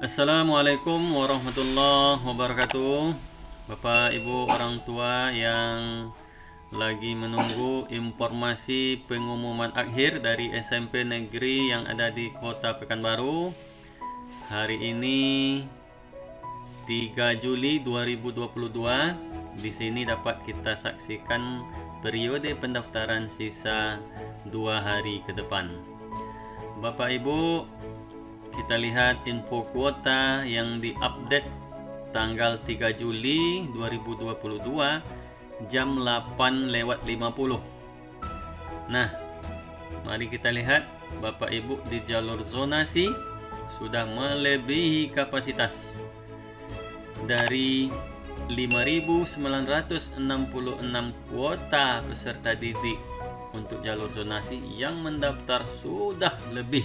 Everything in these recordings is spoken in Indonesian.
Assalamualaikum warahmatullahi wabarakatuh. Bapak Ibu orang tua yang lagi menunggu informasi pengumuman akhir dari SMP negeri yang ada di Kota Pekanbaru. Hari ini 3 Juli 2022. Di sini dapat kita saksikan periode pendaftaran sisa 2 hari ke depan. Bapak Ibu, kita lihat info kuota yang diupdate tanggal 3 Juli 2022 jam 8:50. Nah, mari kita lihat Bapak Ibu di jalur zonasi sudah melebihi kapasitas dari 5.966 kuota peserta didik untuk jalur zonasi yang mendaftar sudah lebih,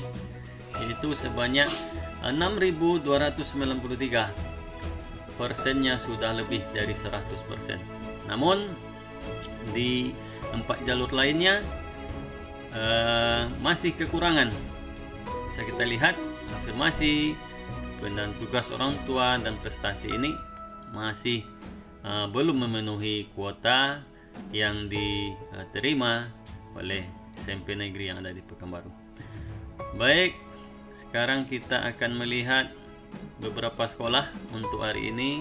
yaitu sebanyak 6.293. Persennya sudah lebih dari 100%. Namun di 4 jalur lainnya masih kekurangan. Bisa kita lihat afirmasi, pendan tugas orang tua dan prestasi ini masih belum memenuhi kuota yang diterima oleh SMP negeri yang ada di Pekanbaru. Baik, sekarang kita akan melihat beberapa sekolah untuk hari ini.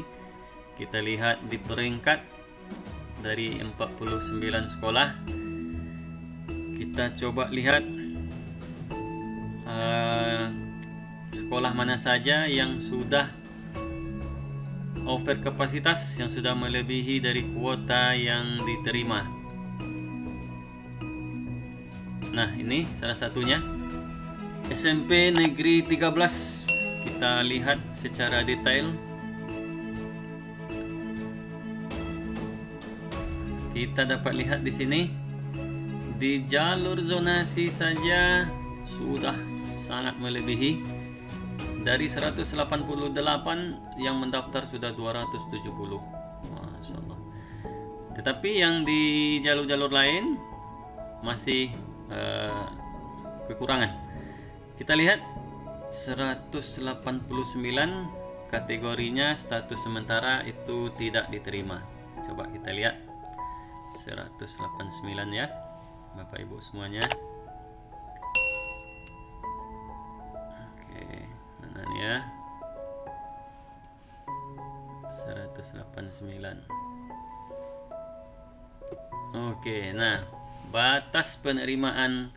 Kita lihat di peringkat dari 49 sekolah. Kita coba lihat sekolah mana saja yang sudah over kapasitas, yang sudah melebihi dari kuota yang diterima. Nah, ini salah satunya SMP Negeri 13. Kita lihat secara detail. Kita dapat lihat di sini di jalur zonasi saja sudah sangat melebihi. Dari 188 yang mendaftar sudah 270. Masya Allah. Tetapi yang di jalur-jalur lain masih kekurangan. Kita lihat 189 kategorinya status sementara itu tidak diterima. Coba kita lihat 189 ya Bapak Ibu semuanya. Oke, mana nih ya? 189. Oke, nah batas penerimaan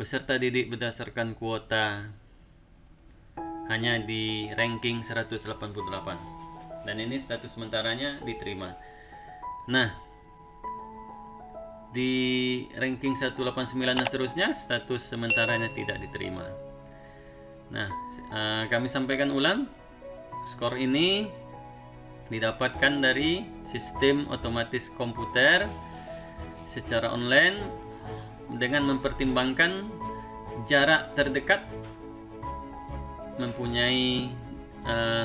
peserta didik berdasarkan kuota hanya di ranking 188, dan ini status sementaranya diterima. Nah, di ranking 189 dan seterusnya status sementaranya tidak diterima. Nah, kami sampaikan ulang, skor ini didapatkan dari sistem otomatis komputer secara online dengan mempertimbangkan jarak terdekat mempunyai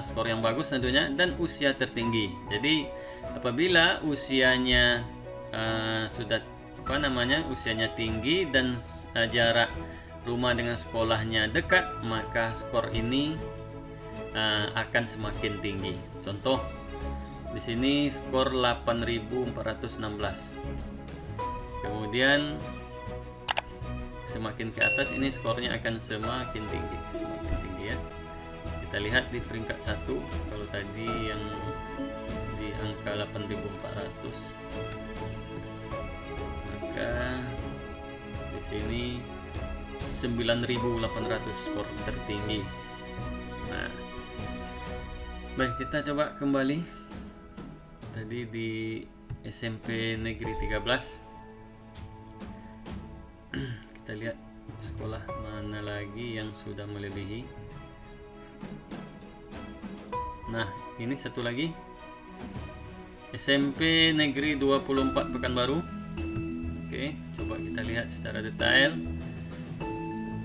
skor yang bagus tentunya, dan usia tertinggi. Jadi apabila usianya sudah usianya tinggi dan jarak rumah dengan sekolahnya dekat, maka skor ini akan semakin tinggi. Contoh di sini skor 8.416. Kemudian semakin ke atas ini skornya akan semakin tinggi ya. Kita lihat di peringkat 1, kalau tadi yang di angka 8.400, maka di sini 9.800 skor tertinggi. Nah, baik, kita coba kembali tadi di SMP Negeri 13. Kita lihat sekolah mana lagi yang sudah melebihi. Nah, ini satu lagi, SMP Negeri 24 Pekanbaru. Oke, coba kita lihat secara detail.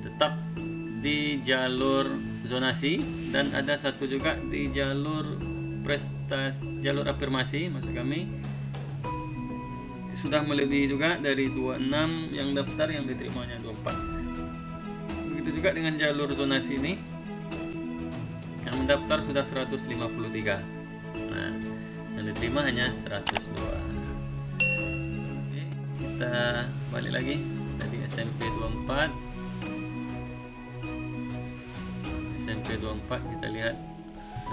Tetap di jalur zonasi, dan ada satu juga di jalur prestasi, jalur afirmasi maksud kami, sudah melebihi juga dari 26 yang daftar, yang diterimanya 24. Begitu juga dengan jalur zonasi ini yang mendaftar sudah 153. Nah, yang diterima hanya 102. Oke, kita balik lagi. Tadi SMP 24. SMP 24 kita lihat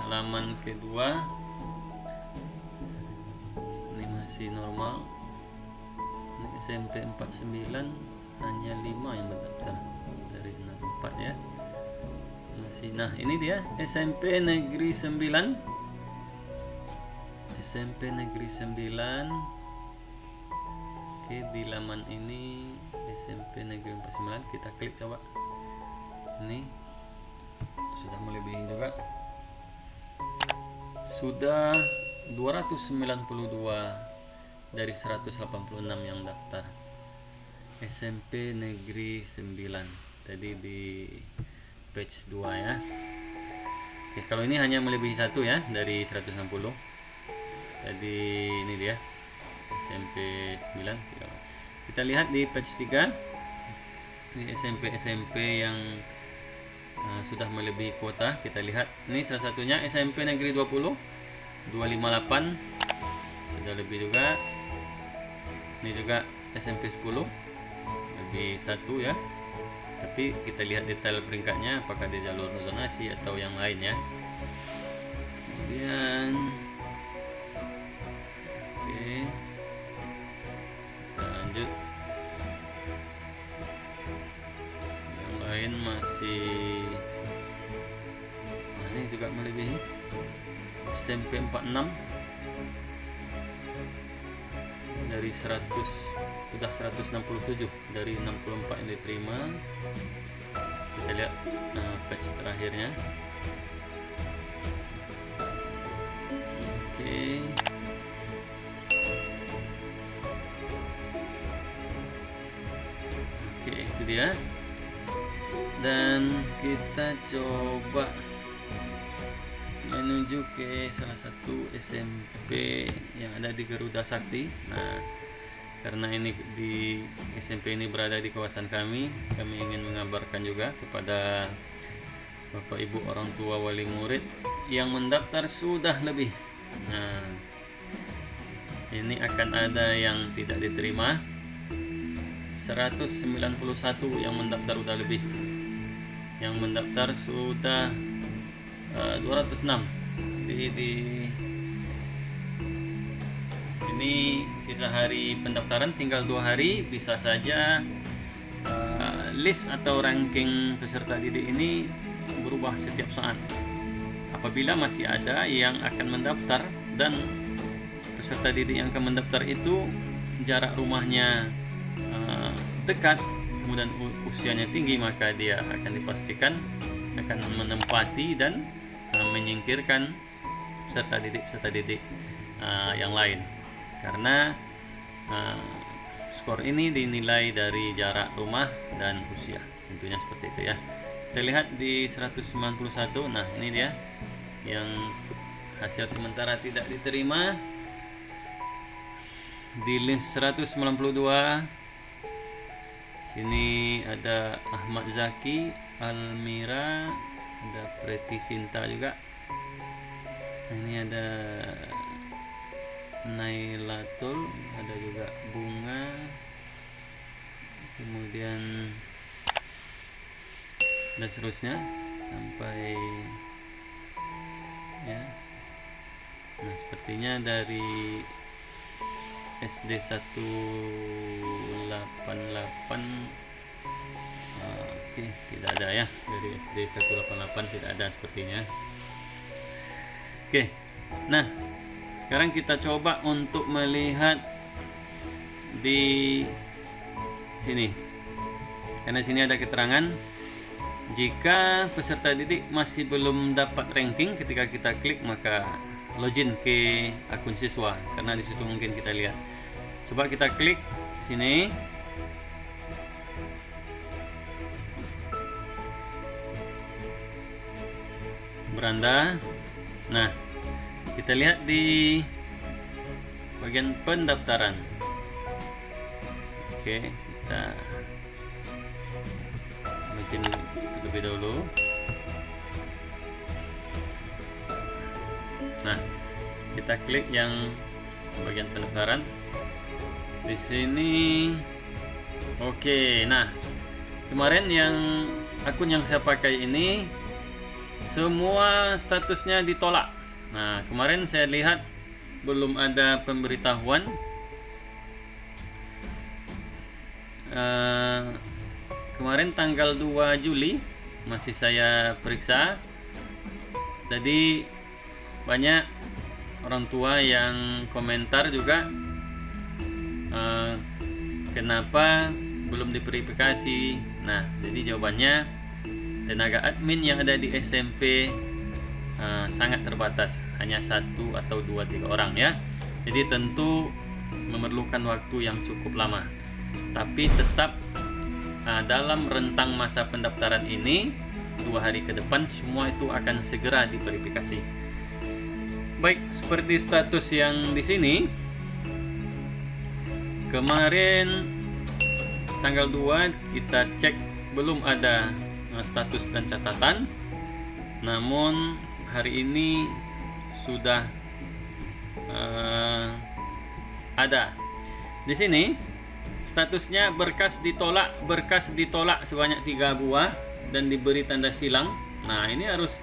halaman kedua. Ini masih normal. Ini SMP 49 hanya 5 yang mendaftar dari 64 ya. Masih. Nah, ini dia SMP Negeri 9. SMP Negeri 9. Oke, di laman ini SMP Negeri 49 kita klik coba. Ini sudah melebihi juga. Sudah 292 dari 186 yang daftar. SMP Negeri 9. Tadi di page 2 ya. Oke, kalau ini hanya melebihi 1 ya dari 160. Jadi ini dia SMP 9. Kita lihat di page 3. Ini SMP yang sudah melebihi kuota. Kita lihat ini salah satunya SMP Negeri 20 258 sudah lebih juga. Ini juga SMP 10 lebih 1 ya. Tapi kita lihat detail peringkatnya apakah di jalur zonasi atau yang lain ya. Kemudian oke, kita lanjut. Yang lain masih ini juga melebihi. SMP 46 dari 100 sudah 167 dari 64 yang diterima. Kita lihat page terakhirnya. Oke. Oke, itu dia. Dan kita coba menuju ke salah satu SMP yang ada di Garuda Sakti. Nah, karena ini di SMP ini berada di kawasan kami ingin mengabarkan juga kepada Bapak Ibu orang tua wali murid yang mendaftar sudah lebih. Nah, ini akan ada yang tidak diterima. 191 yang mendaftar sudah lebih. Yang mendaftar sudah 206. Ini sisa hari pendaftaran tinggal 2 hari. Bisa saja list atau ranking peserta didik ini berubah setiap saat. Apabila masih ada yang akan mendaftar dan peserta didik yang akan mendaftar itu jarak rumahnya dekat, kemudian usianya tinggi, maka dia akan dipastikan akan menempati dan menyingkirkan peserta didik yang lain, karena skor ini dinilai dari jarak rumah dan usia, tentunya seperti itu ya. Kita lihat di 191. Nah, ini dia yang hasil sementara tidak diterima. Di list 192 sini ada Ahmad Zaki, Almira, ada Preti Sinta juga. Ini ada Nailatul, ada juga Bunga, kemudian dan seterusnya sampai ya. Nah, sepertinya dari SD 188 oke, tidak ada ya. Dari SD 188 tidak ada sepertinya. Oke, nah sekarang kita coba untuk melihat di sini, karena sini ada keterangan jika peserta didik masih belum dapat ranking. Ketika kita klik maka login ke akun siswa, karena di situ mungkin kita lihat. Coba kita klik sini. Beranda. Nah, kita lihat di bagian pendaftaran. Oke, kita login terlebih dahulu. Nah, kita klik yang bagian pendaftaran di sini. Oke, nah kemarin yang akun yang saya pakai ini semua statusnya ditolak. Nah, kemarin saya lihat belum ada pemberitahuan. Kemarin tanggal 2 Juli masih saya periksa. Jadi banyak orang tua yang komentar juga, kenapa belum diverifikasi. Nah, jadi jawabannya tenaga admin yang ada di SMP sangat terbatas, hanya 1 atau 2-3 orang ya. Jadi tentu memerlukan waktu yang cukup lama. Tapi tetap dalam rentang masa pendaftaran ini 2 hari ke depan semua itu akan segera diverifikasi. Baik, seperti status yang di sini. Kemarin tanggal 2 kita cek belum ada status dan catatan. Namun hari ini sudah ada. Di sini statusnya berkas ditolak sebanyak 3 buah dan diberi tanda silang. Nah, ini harus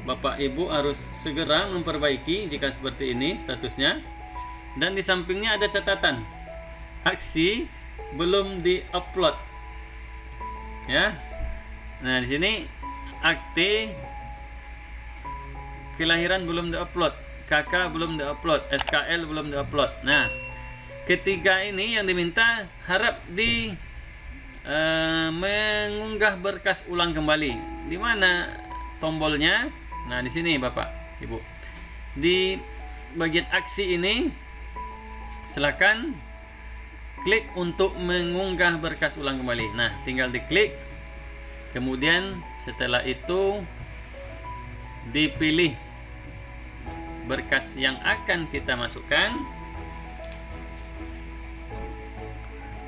Bapak Ibu harus segera memperbaiki jika seperti ini statusnya. Dan di sampingnya ada catatan, aksi belum di-upload. Ya. Nah, di sini akte kelahiran belum di-upload, KK belum di-upload, SKL belum di-upload. Nah, ketiga ini yang diminta harap mengunggah berkas ulang kembali. Di mana tombolnya? Nah, di sini Bapak Ibu. Di bagian aksi ini silakan klik untuk mengunggah berkas ulang kembali. Nah, tinggal diklik. Kemudian setelah itu dipilih berkas yang akan kita masukkan.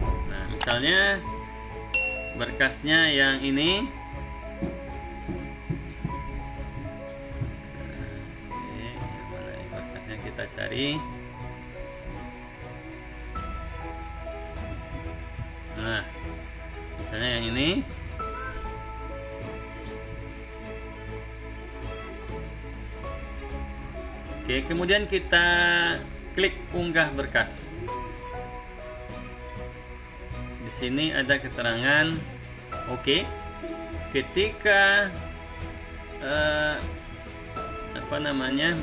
Nah, misalnya berkasnya yang ini. Oke, mana nih berkasnya kita cari. Nah, misalnya yang ini. Oke, kemudian kita klik unggah berkas. Di sini ada keterangan, oke, ketika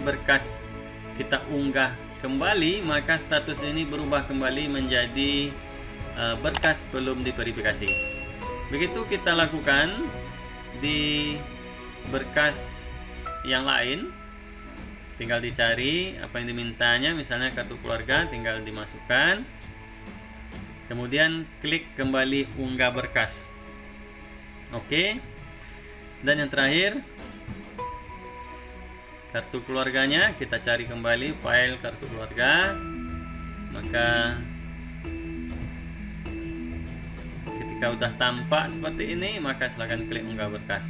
berkas kita unggah kembali, maka status ini berubah kembali menjadi berkas belum diverifikasi. Begitu kita lakukan di berkas yang lain. Tinggal dicari apa yang dimintanya, misalnya kartu keluarga, tinggal dimasukkan. Kemudian klik kembali unggah berkas. Oke. Dan yang terakhir, kartu keluarganya kita cari kembali file kartu keluarga. Maka ketika udah tampak seperti ini, maka silakan klik unggah berkas.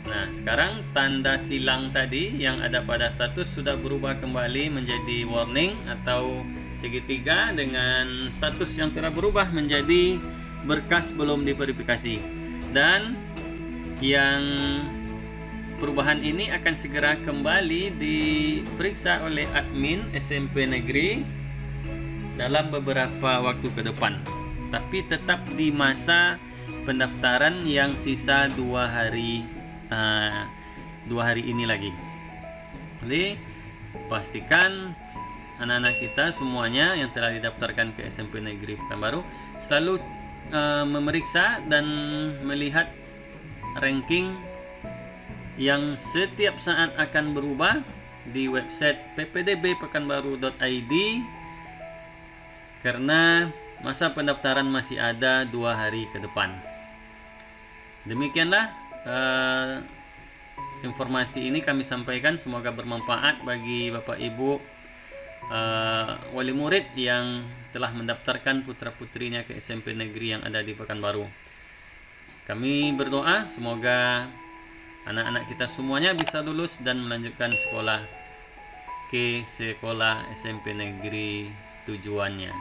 Nah, sekarang tanda silang tadi yang ada pada status sudah berubah kembali menjadi warning atau segitiga dengan status yang telah berubah menjadi berkas belum diverifikasi. Dan yang perubahan ini akan segera kembali diperiksa oleh admin SMP negeri dalam beberapa waktu ke depan. Tapi tetap di masa pendaftaran yang sisa 2 hari ini lagi. Jadi pastikan anak-anak kita semuanya yang telah didaftarkan ke SMP Negeri Pekanbaru selalu memeriksa dan melihat ranking yang setiap saat akan berubah di website ppdbpekanbaru.id, karena masa pendaftaran masih ada 2 hari ke depan. Demikianlah informasi ini kami sampaikan, semoga bermanfaat bagi Bapak Ibu wali murid yang telah mendaftarkan putra-putrinya ke SMP negeri yang ada di Pekanbaru. Kami berdoa semoga anak-anak kita semuanya bisa lulus dan melanjutkan sekolah ke sekolah SMP negeri tujuannya.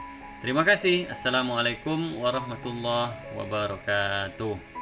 Terima kasih. Assalamualaikum warahmatullahi wabarakatuh.